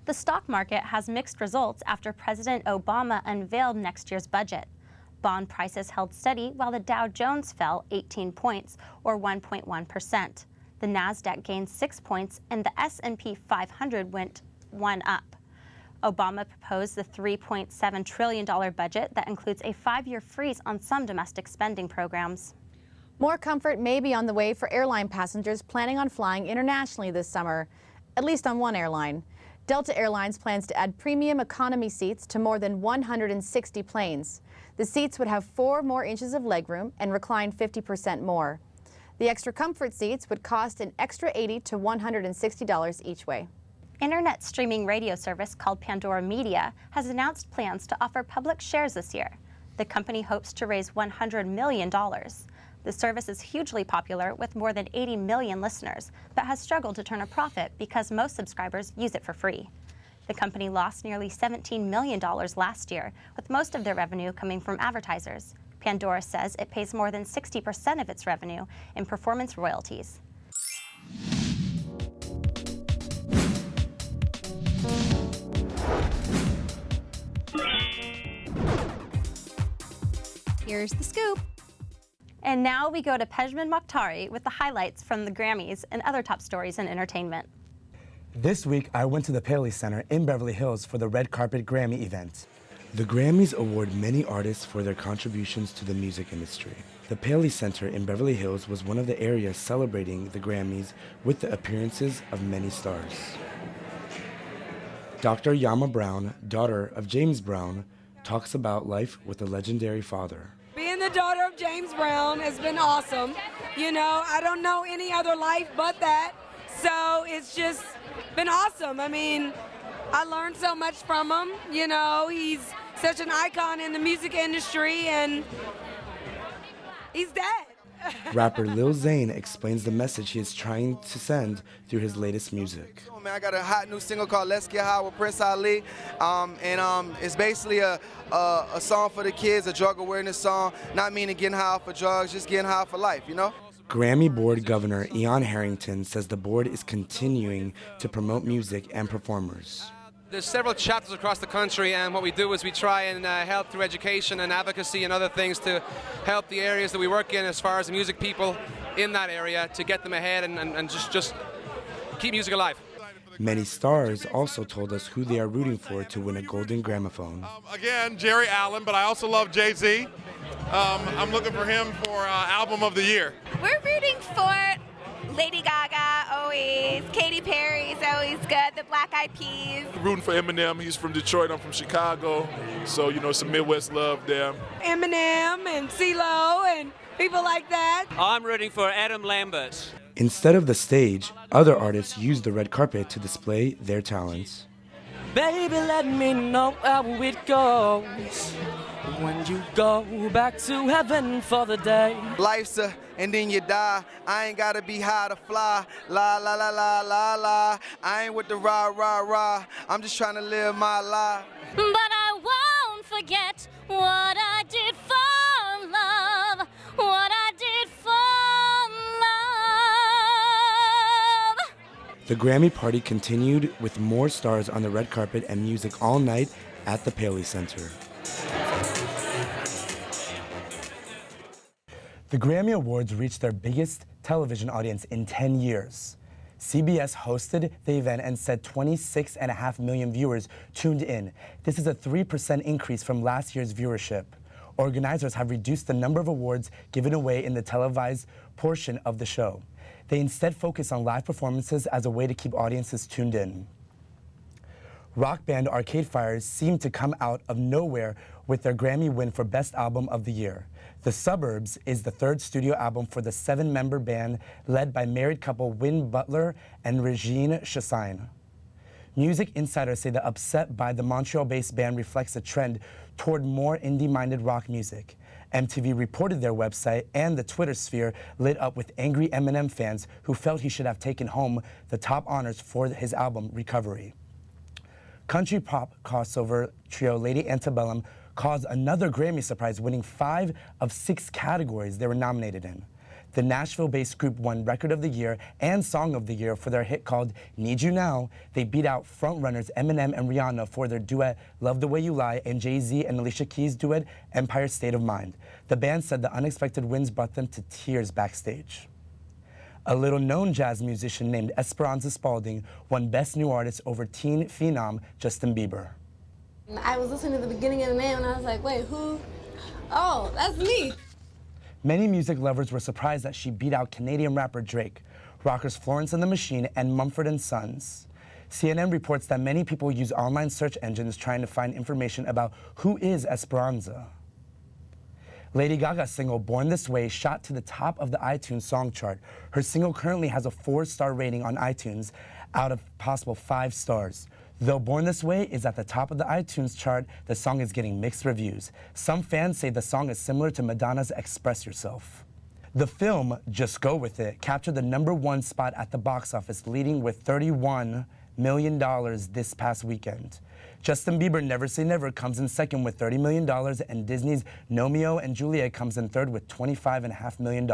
The stock market has mixed results after President Obama unveiled next year's budget. Bond prices held steady while the Dow Jones fell 18 points, or 1.1%. The Nasdaq gained 6 points and the S&P 500 went 1 up. Obama proposed the $3.7 trillion budget that includes a 5-year freeze on some domestic spending programs. More comfort may be on the way for airline passengers planning on flying internationally this summer, at least on one airline. Delta Airlines plans to add premium economy seats to more than 160 planes. The seats would have 4 more inches of legroom and recline 50% more. The extra comfort seats would cost an extra $80 to $160 each way. Internet streaming radio service called Pandora Media has announced plans to offer public shares this year. The company hopes to raise $100 million. The service is hugely popular with more than 80 million listeners, but has struggled to turn a profit because most subscribers use it for free. The company lost nearly $17 million last year, with most of their revenue coming from advertisers. Pandora says it pays more than 60% of its revenue in performance royalties. Here's the scoop. And now we go to Pejman Mokhtari with the highlights from the Grammys and other top stories in entertainment. This week, I went to the Paley Center in Beverly Hills for the Red Carpet Grammy event. The Grammys award many artists for their contributions to the music industry. The Paley Center in Beverly Hills was one of the areas celebrating the Grammys with the appearances of many stars. Dr. Yama Brown, daughter of James Brown, talks about life with a legendary father. Being the daughter of James Brown has been awesome. You know, I don't know any other life but that. So it's just been awesome. I mean, I learned so much from him. You know, he's such an icon in the music industry and he's dead. Rapper Lil Zane explains the message he is trying to send through his latest music. I got a hot new single called Let's Get High with Prince Ali, it's basically a song for the kids, a drug awareness song, not meaning getting high for drugs, just getting high for life, you know? Grammy Board Governor Ian Harrington says the board is continuing to promote music and performers. There's several chapters across the country, and what we do is we try and help through education and advocacy and other things to help the areas that we work in as far as the music people in that area to get them ahead and just keep music alive. Many stars also told us who they are rooting for to win a Golden Gramophone. Again, Jerry Allen, but I also love Jay-Z. I'm looking for him for Album of the Year. We're rooting for Lady Gaga, always. Katy Perry's always good. The Black Eyed Peas. Rooting for Eminem. He's from Detroit. I'm from Chicago. So, you know, some Midwest love there. Eminem and CeeLo and people like that. I'm rooting for Adam Lambert. Instead of the stage, other artists use the red carpet to display their talents. Baby, let me know how it goes when you go back to heaven for the day. Life's and then you die. I ain't gotta be high to fly. La la la la la la. I ain't with the rah rah rah. I'm just trying to live my life. But I won't forget what I did for love. What I did for love. The Grammy party continued with more stars on the red carpet and music all night at the Paley Center. The Grammy Awards reached their biggest television audience in 10 years. CBS hosted the event and said 26.5 million viewers tuned in. This is a 3% increase from last year's viewership. Organizers have reduced the number of awards given away in the televised portion of the show. They instead focus on live performances as a way to keep audiences tuned in. Rock band Arcade Fire seemed to come out of nowhere with their Grammy win for Best Album of the Year. The Suburbs is the third studio album for the 7-member band led by married couple Win Butler and Regine Chassagne. Music insiders say the upset by the Montreal-based band reflects a trend toward more indie-minded rock music. MTV reported their website, and the Twitter sphere lit up with angry Eminem fans who felt he should have taken home the top honors for his album Recovery. Country pop crossover trio Lady Antebellum caused another Grammy surprise, winning 5 of 6 categories they were nominated in. The Nashville-based group won Record of the Year and Song of the Year for their hit called Need You Now. They beat out frontrunners Eminem and Rihanna for their duet Love the Way You Lie and Jay-Z and Alicia Keys' duet Empire State of Mind. The band said the unexpected wins brought them to tears backstage. A little-known jazz musician named Esperanza Spalding won Best New Artist over teen phenom Justin Bieber. I was listening to the beginning of the name and I was like, wait, who? Oh, that's me. Many music lovers were surprised that she beat out Canadian rapper Drake, rockers Florence and the Machine, and Mumford & Sons. CNN reports that many people use online search engines trying to find information about who is Esperanza. Lady Gaga's single Born This Way shot to the top of the iTunes song chart. Her single currently has a 4-star rating on iTunes out of possible 5 stars. Though Born This Way is at the top of the iTunes chart, the song is getting mixed reviews. Some fans say the song is similar to Madonna's Express Yourself. The film, Just Go With It, captured the #1 spot at the box office, leading with $31 million this past weekend. Justin Bieber Never Say Never comes in second with $30 million, and Disney's Romeo and Juliet comes in third with $25.5 million.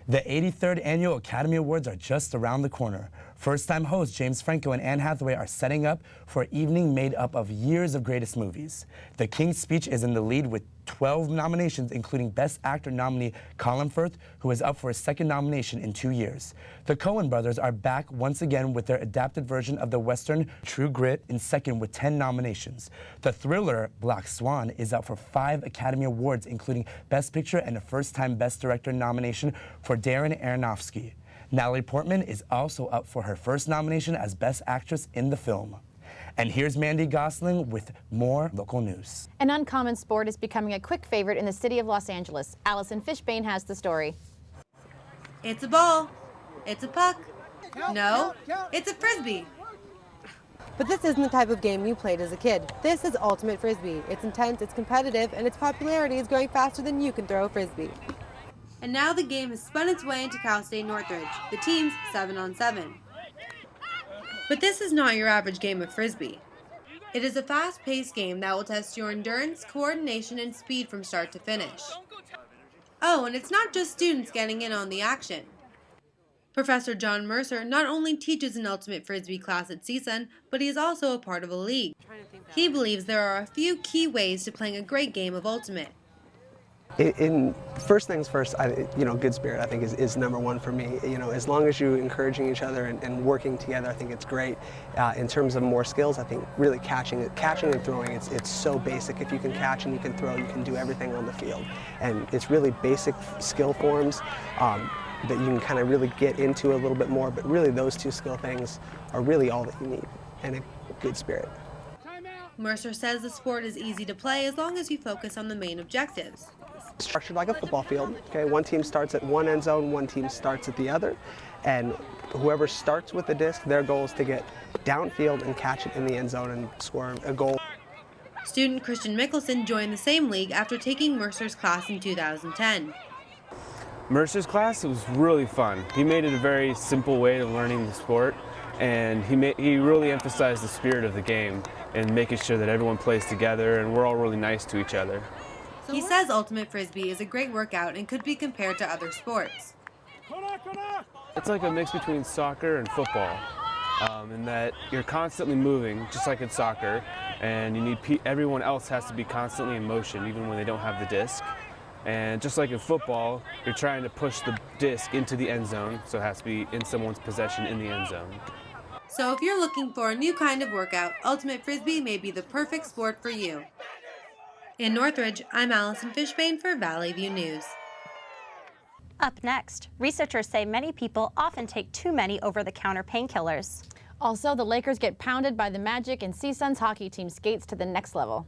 The 83rd Annual Academy Awards are just around the corner. First-time hosts James Franco and Anne Hathaway are setting up for an evening made up of years of greatest movies. The King's Speech is in the lead with 12 nominations, including Best Actor nominee Colin Firth, who is up for his second nomination in 2 years. The Coen brothers are back once again with their adapted version of the Western True Grit in second with 10 nominations. The thriller Black Swan is up for 5 Academy Awards, including Best Picture and a first-time Best Director nomination for Darren Aronofsky. Natalie Portman is also up for her first nomination as Best Actress in the film. And here's Mandy Gosling with more local news. An uncommon sport is becoming a quick favorite in the city of Los Angeles. Allison Fishbane has the story. It's a ball. It's a puck. No, it's a frisbee. But this isn't the type of game you played as a kid. This is Ultimate Frisbee. It's intense, it's competitive, and its popularity is growing faster than you can throw a frisbee. And now the game has spun its way into Cal State Northridge. The team's 7-on-7. But this is not your average game of frisbee. It is a fast-paced game that will test your endurance, coordination, and speed from start to finish. Oh, and it's not just students getting in on the action. Professor John Mercer not only teaches an Ultimate Frisbee class at CSUN, but he is also a part of a league. He believes there are a few key ways to playing a great game of Ultimate. In first things first, good spirit I think is #1 for me. As long as you're encouraging each other and working together, I think it's great. In terms of more skills, I think really catching and throwing, it's so basic. If you can catch and you can throw, you can do everything on the field. And it's really basic skill forms that you can kind of really get into a little bit more, but really those 2 skill things are really all that you need, and a good spirit. Mercer says the sport is easy to play as long as you focus on the main objectives. Structured like a football field. Okay, one team starts at one end zone, one team starts at the other, and whoever starts with the disc, their goal is to get downfield and catch it in the end zone and score a goal. Student Christian Mickelson joined the same league after taking Mercer's class in 2010. Mercer's class was really fun. He made it a very simple way of learning the sport, and he really emphasized the spirit of the game and making sure that everyone plays together and we're all really nice to each other. He says Ultimate Frisbee is a great workout and could be compared to other sports. It's like a mix between soccer and football, in that you're constantly moving, just like in soccer, and you need everyone else has to be constantly in motion, even when they don't have the disc. And just like in football, you're trying to push the disc into the end zone, so it has to be in someone's possession in the end zone. So if you're looking for a new kind of workout, Ultimate Frisbee may be the perfect sport for you. In Northridge, I'm Allison Fishbane for Valley View News. Up next, researchers say many people often take too many over-the-counter painkillers. Also, the Lakers get pounded by the Magic and CSUN's hockey team skates to the next level.